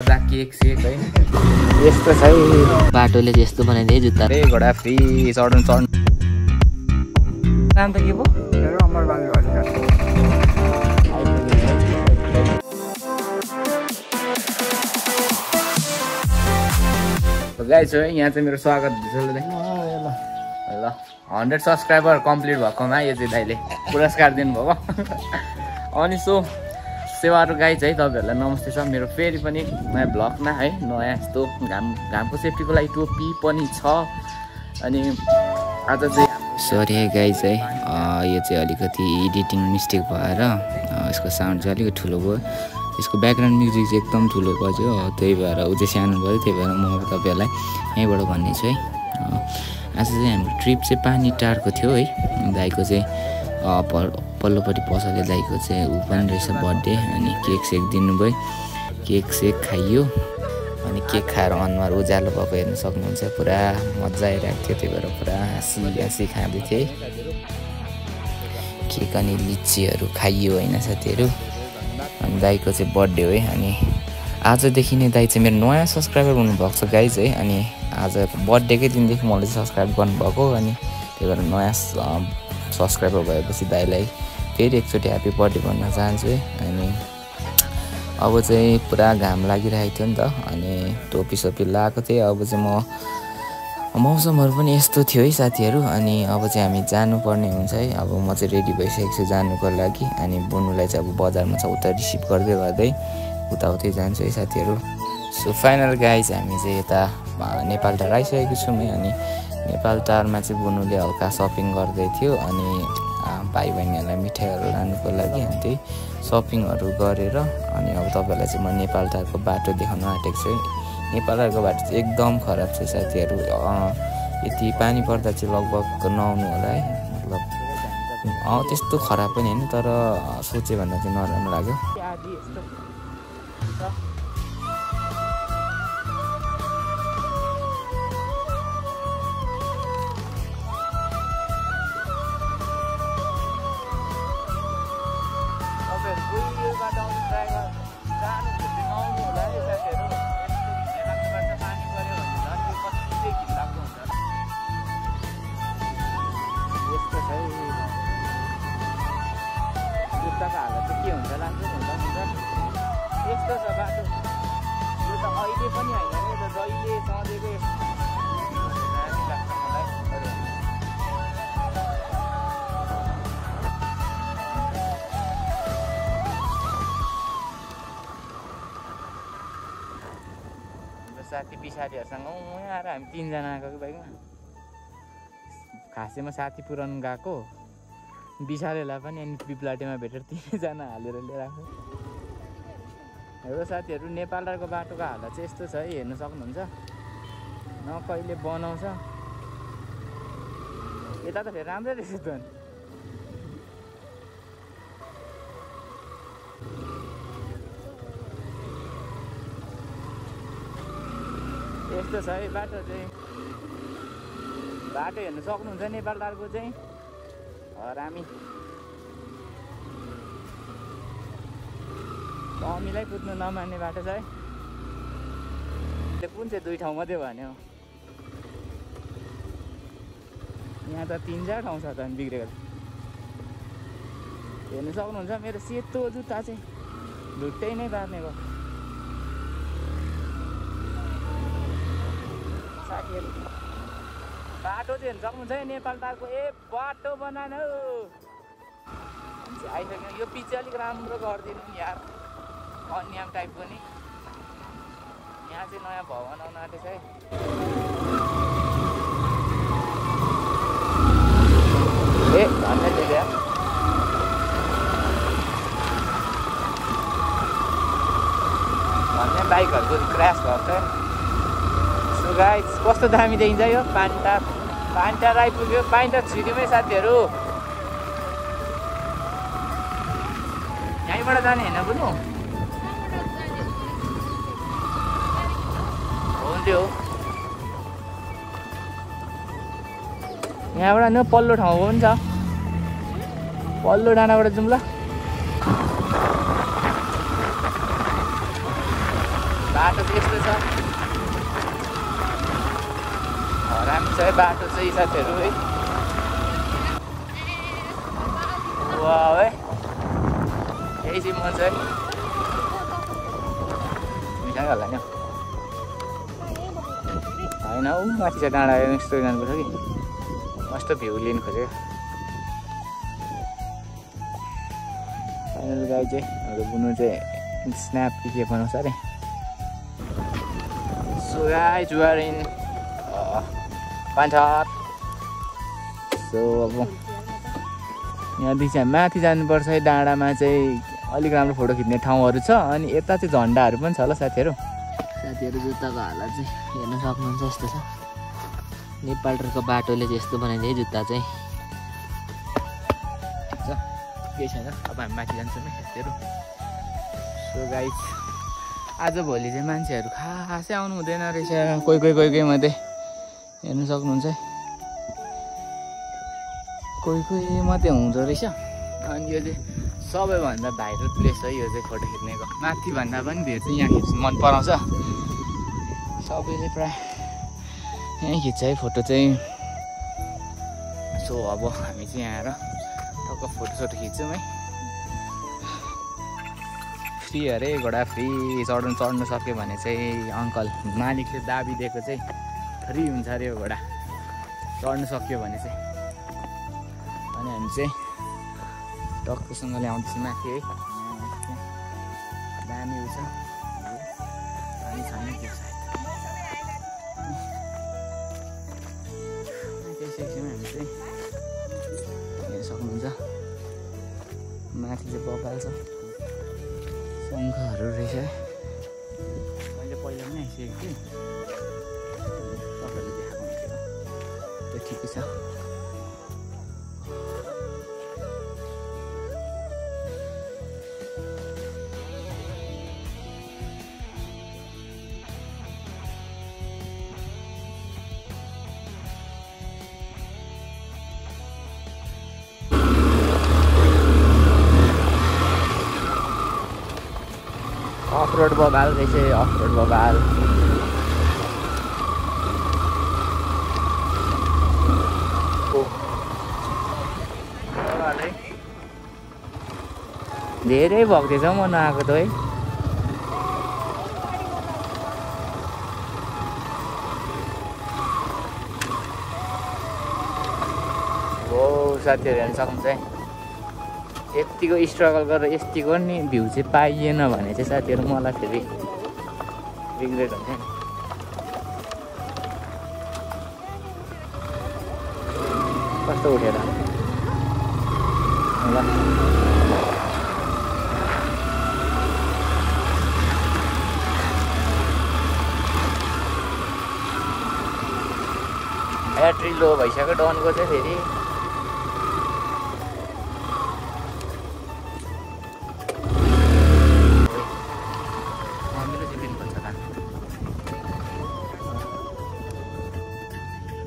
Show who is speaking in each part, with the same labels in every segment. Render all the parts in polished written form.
Speaker 1: Cake सेक है यस्तो छ है बाटोले यस्तो बनाइदिए जुत्ता रे घोडा फ्री चढ्नु नाम त के पो मेरो अमर बाबु हजुर गाइस है यहाँ चाहिँ मेरो स्वागत हुँदैछ ल 100 सब्स्क्राइबर कम्प्लिट भएकोमा यो चाहिँ दाइले पुरस्कार दिनुभएको अनि सो सेवारो गाइज है तपाईहरुलाई नमस्ते छ मेरो फेरि पनि नयाँ भ्लगमा है नयाँ यस्तो घामको सेफ्टीको लागि टोपी पनि छ अनि आज चाहिँ सरी है गाइज है यो चाहिँ अलिकति एडिटिङ मिस्टेक भएर यसको साउन्ड चाहिँ अलिकति ठुलो भयो यसको ब्याकग्राउन्ड म्युजिक चाहिँ एकदम ठुलो बज्यो त्यही भएर उ चाहिँ सानो भयो त्यही भएर म अब तपाईहरुलाई यहीँबाट भन्नेछु है आज चाहिँ हाम्रो ट्रिप चाहिँ पानी टारको थियो है दाइको चाहिँ पल्लोपट्टि पसले दाइको चाहिँ ऊ पनि रहेछ बर्थडे अनि केक सेक दिनुभयो केक सेक खाइयो अनि केक खाएर अनुहार उज्यालो भएको हेर्न सक्नुहुन्छ पुरा मजा आइरहेको थियो त्यही भएर पुरा हाँसी खाँदै थिएँ केक अनि लिचीहरू खाइयो होइन साथीहरू अनि दाइको चाहिँ बर्थडे हो है अनि आजदेखि नै दाइ चाहिँ मेरो नयाँ सब्सक्राइबर हुनुभएको छ गाइज है अनि आज बर्थडेकै दिनदेखि मलाई चाहिँ सब्सक्राइब गर्नुभएको अनि त्यही भएर नयाँ सब्सक्राइबर भएपछि दाइलाई फेरि एकचोटि ह्याप्पी बर्थडे भन्न चाहन्छु है अनि अब चाहिँ पुरा घाम लागिरहेको थियो नि त अनि टोपी सोपी लगाएको थिएँ अब चाहिँ मौसमहरू पनि यस्तो थियो है साथीहरू अनि अब चाहिँ हामी जानुपर्ने हुन्छ है अब म चाहिँ रेडी भइसकेको छु जानुको लागि अनि बुनुलाई चाहिँ अब बजारमा छ उता रिसिभ गर्दै गर्दै उताउतै जान्छु है साथीहरू सो फाइनल गाइज हामी चाहिँ यता नेपाल टार आइसकेको छौँ है अनि नेपाल टारमा चाहिँ बुनुले हल्का सपिङ गर्दै थियो अनि भाइ बहिनीहरूलाई मिठाईहरू लानुको लागि अनि त्यही सपिङहरू गरेर अनि अब तपाईँहरूलाई चाहिँ म नेपाल टारको बाटो देखाउन आँटेको छु नेपाल टारको बाटो चाहिँ एकदम खराब छ साथीहरू यति पानी पर्दा चाहिँ लगभग नआउनु होला है मतलब त्यस्तो खराब पनि होइन तर सोचे भन्दा चाहिँ नराम्रो लाग्यो जुत्ताको हालत चाहिँ के हुन्छ राम्रो हुन्छ यस्तो छ बाटो यो त अहिले पनि होइन नि त जहिले सधैँको साथी पछाडिहरूसँग यहाँ आएर हामी 3 जना आएको कि बाइकमा खासैमा साथी पुरानो गएको विशालेलाई पनि अनि पिप्लाटेमा भेटेर 3 जना हालेर लिएर आएको हेलो साथीहरू नेपाल टारको बाटोको हालत चाहिँ यस्तो छ है हेर्न सक्नुहुन्छ न कहिले बनाउँछ यता त फेरि राम्रै रहेछ त यस्तो छ है बाटो चाहिँ बाटो हेर्न सक्नुहुन्छ नेपाल टारको चाहिँ हरामी कमीलाई कुद्नु नमान्ने बाटो छ है कुन चाहिँ 2 ठाउँ मात्रै भन्यो यहाँ त 3-4 ठाउँ छ त बिग्रेको हेर्न सक्नुहुन्छ मेरो सेतो जुत्ता चाहिँ ढुट्टै नै पार्नेको साथीहरू बाटो चाहिँ हेर्न सक्नुहुन्छ है नेपाल टारको बाटो बनाएन आइसक्यो यो पछि अलिक राम्रो गरिदिनु नि यार अन्याम टाइपको नि यहाँ चाहिँ नयाँ भवन आउन आँटेछ है भन्दै थियो यार भन्ने बाइकहरूको क्रास भएको छ सो गाइस कस्तो दामी देखिन्छ यो पानी टार आइपुग्यो पानी टार छिरीमै साथीहरू यहीँबाट जाने होइन बुझ्नु हुन्थ्यो यहाँबाट न पल्लो ठाउँ पनि छ पल्लो डाँडाबाट जाउँ ल बाटो चाहिँ यस्तो छ राम्रो छ है बाटो चाहिँ साथीहरू है वाह है यही चाहिँ म चाहिँ मिठाई होला नि होइन हौ माथि चाहिँ डाँडा यस्तो जानुपर्छ कि मस्त भ्यू लिनु खोजेको फाइनल गाई चाहिँ बुनु चाहिँ स्न्याप के बनाउँछ अरे so guys we are in Panchhat so अब यहाँदेखि चाहिँ माथि जानुपर्छ है डाँडामा चाहिँ अलिक राम्रो फोटो खिच्ने ठाउँहरू छ अनि यता चाहिँ झन्डाहरू पनि छ होला साथीहरू जुत्ताको हालत चाहिँ हेर्न सक्नुहुन्छ यस्तो छ नेपालको बाटोले चाहिँ यस्तो बनाइदिए जुत्ता चाहिँ केही छैन अब हामी माथि जान्छौँ नि साथीहरू सो गाइज आजभोलि चाहिँ मान्छेहरू खासै आउनु हुँदैन रहेछ कोही कोही मात्रै हेर्नु सक्नुहुन्छ कोही मात्रै हुँदो रहेछ अनि यो चाहिँ सबैभन्दा भाइरल प्लेस है यो चाहिँ फोटो खिच्नेको माथि भन्दा पनि भिड चाहिँ यहाँ खिच्नु मन पराउँछ सबैले प्राय यहीँ खिच्छ है फोटो चाहिँ सो अब हामी चाहिँ यहाँ आएर टक्क फोटोसोटो खिच्छौँ है फ्री अरे घोडा फ्री चढ्नु सक्यो भने चाहिँ अङ्कल मालिकले दाबी दिएको चाहिँ फ्री हुन्छ अरे यो घोडा चढ्नु सक्यो भने चाहिँ अनि हामी चाहिँ टक्कसँगले आउँदैछौँ माथि है दामी हुन्छ पानी छैन त्यो सायद सेक्सनमा हामी चाहिँ हेर्न सक्नुहुन्छ माथि चाहिँ बबाल छ शङ्खहरू रहेछ है मैले पहिला पनि आइसकेको थिएँ तपाईँहरूले देखाएको हुन्थ्यो त्यो ठिकै छ अफ-रोड बगाल रहेछ अफ-रोड बगाल धेरै भक्दैछ म नआएको त है हो साथीहरू हेर्न सक्नुहुन्छ है यतिको स्ट्रगल गरेर यतिको नि भ्यू चाहिँ पाइएन भने चाहिँ साथीहरू मलाई फेरि रिग्रेट हुन्छ नि कस्तो उठेर ल ब्याट्री लो भइसक्यो डनको चाहिँ फेरि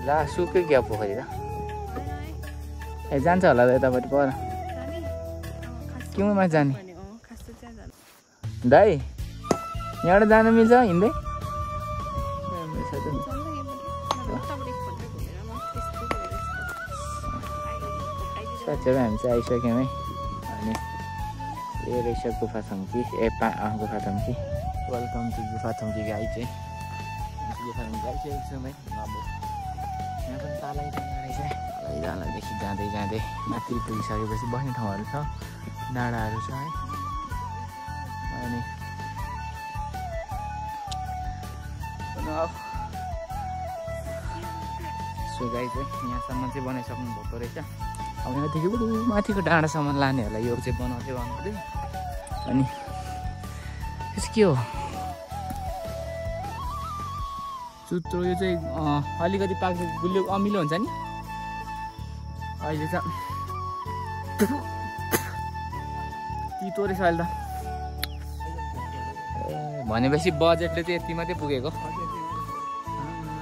Speaker 1: ला सुक्यो क्या पोखरी त ए जान्छ होला त यतापट्टि पर केमा जाने दाइ यहाँबाट जानु मिल्छ हिँड्दै साथीहरू हामी चाहिँ आइसक्यौँ है अनि यो रहेछ गुफाथम्की गुफाथम्की वेलकम टु गुफाथम्की गाई चाहिँ गुफाथम्की आइसकेको छौँ है अब यहाँ पनि तलै जाँदादेखि जाँदै माथि पुगिसकेपछि बस्ने ठाउँहरू छ डाँडाहरू छ है अनि सो गाई चाहिँ यहाँसम्म चाहिँ बनाइसक्नु भएको रहेछ अब यहाँदेखि माथिको डाँडासम्म लानेहरूलाई यो चाहिँ बनाउँदै अनि यस के हो चुत्रो यो चाहिँ अलिकति पाक्छ गुलियो अमिलो हुन्छ नि अहिले त तितो रहेछ अहिले त भनेपछि बजेटले चाहिँ यति मात्रै पुगेको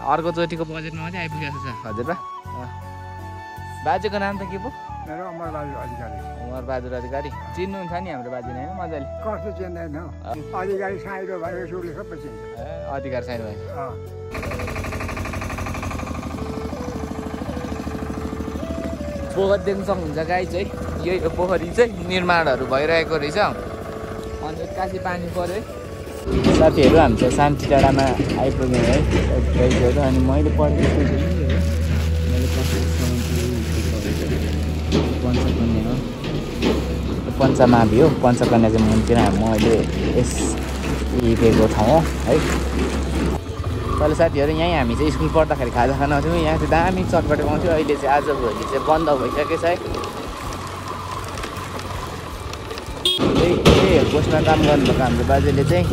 Speaker 1: अर्कोचोटिको बजेटमा मात्रै आइपुगेको छ हजुर बा बाजेको नाम त के पो
Speaker 2: मेरो अमरबहादुर अधिकारी।
Speaker 1: उमरबहादुर अधिकारी चिन्नुहुन्छ नि हाम्रो बाजे होइन मजाले?
Speaker 2: कस्तो चिन्दैन हौ, अधिकारी साइडो भनेको उसले सबै चिन्छ।
Speaker 1: अधिकार साइड भयो। पोखरी देख्न सक्नुहुन्छ गाई चाहिँ यही हो। पोखरी चाहिँ निर्माणहरू भइरहेको रहेछ अनि एक्कासी पानी पऱ्यो है। साथीहरू हामी चाहिँ शान्ति डाँडामा आइपुग्यौँ है गाईहरू। अनि मैले पढेको पञ्चकन्या हो, पञ्चमावि हो। पञ्चकन्या चाहिँ मन्दिर मैले यस हिँडेको ठाउँ हो है। पहिला साथीहरू यहीँ हामी चाहिँ स्कुल पढ्दाखेरि खाजा खान आउँथ्यौँ। यहाँ चाहिँ दामी चटपटे पाउँथ्यो। अहिले चाहिँ आजभोलि चाहिँ बन्द भइसकेको छ है। त्यही पोस्टमा काम गर्नुभएको हाम्रो बाजेले चाहिँ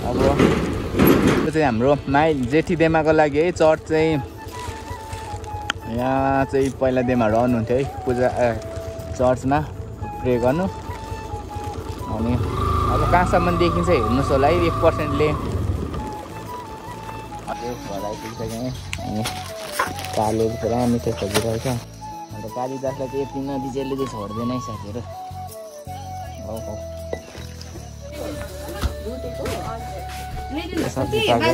Speaker 1: अब त्यो चाहिँ हाम्रो जेठी देमाको लागि है चर्च चाहिँ यहाँ चाहिँ पहिला देमाहरू आउनुहुन्थ्यो है पूजा चर्चमा प्रे गर्नु। अनि अब कहाँसम्म देखिन्छ हेर्नुहोस् होला है। 1%ले घर आइपुगिसक्यो है। अनि कालीहरू पुरा मिठो खोजिरहेछ। अन्त कालिदासलाई चाहिँ यति नदिजेले चाहिँ छोड्दैन है साथीहरू। सब्जी के भएन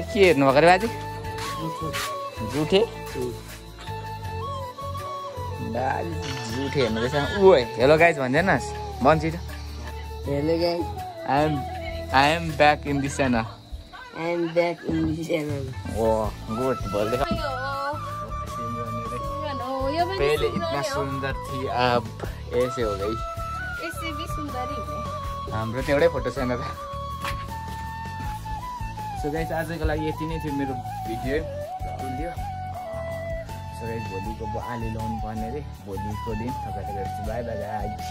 Speaker 1: के हेर्नु भएको रे बाजे? जुठे जुठे हेर्नु रहेछ। ऊ हेलो गाइज भन्दैनस् भन्छ त।
Speaker 3: Hello guys,
Speaker 1: I am back in this channel.
Speaker 3: I am back in this channel.
Speaker 1: Oh, good. बोल देखा। पहले इतना सुंदर थी अब ऐसे हो गई।
Speaker 4: इससे भी सुंदर ही है।
Speaker 1: हाम्रो त एउटै फोटो छैन त। सो गाइस आजको लागि यति नै थियो मेरो भिडियो। सो गाइस भोलिको आली लाउनु पर्ने रे। भोलिको दिन तपाईहरुलाई बाई बाई गाइस।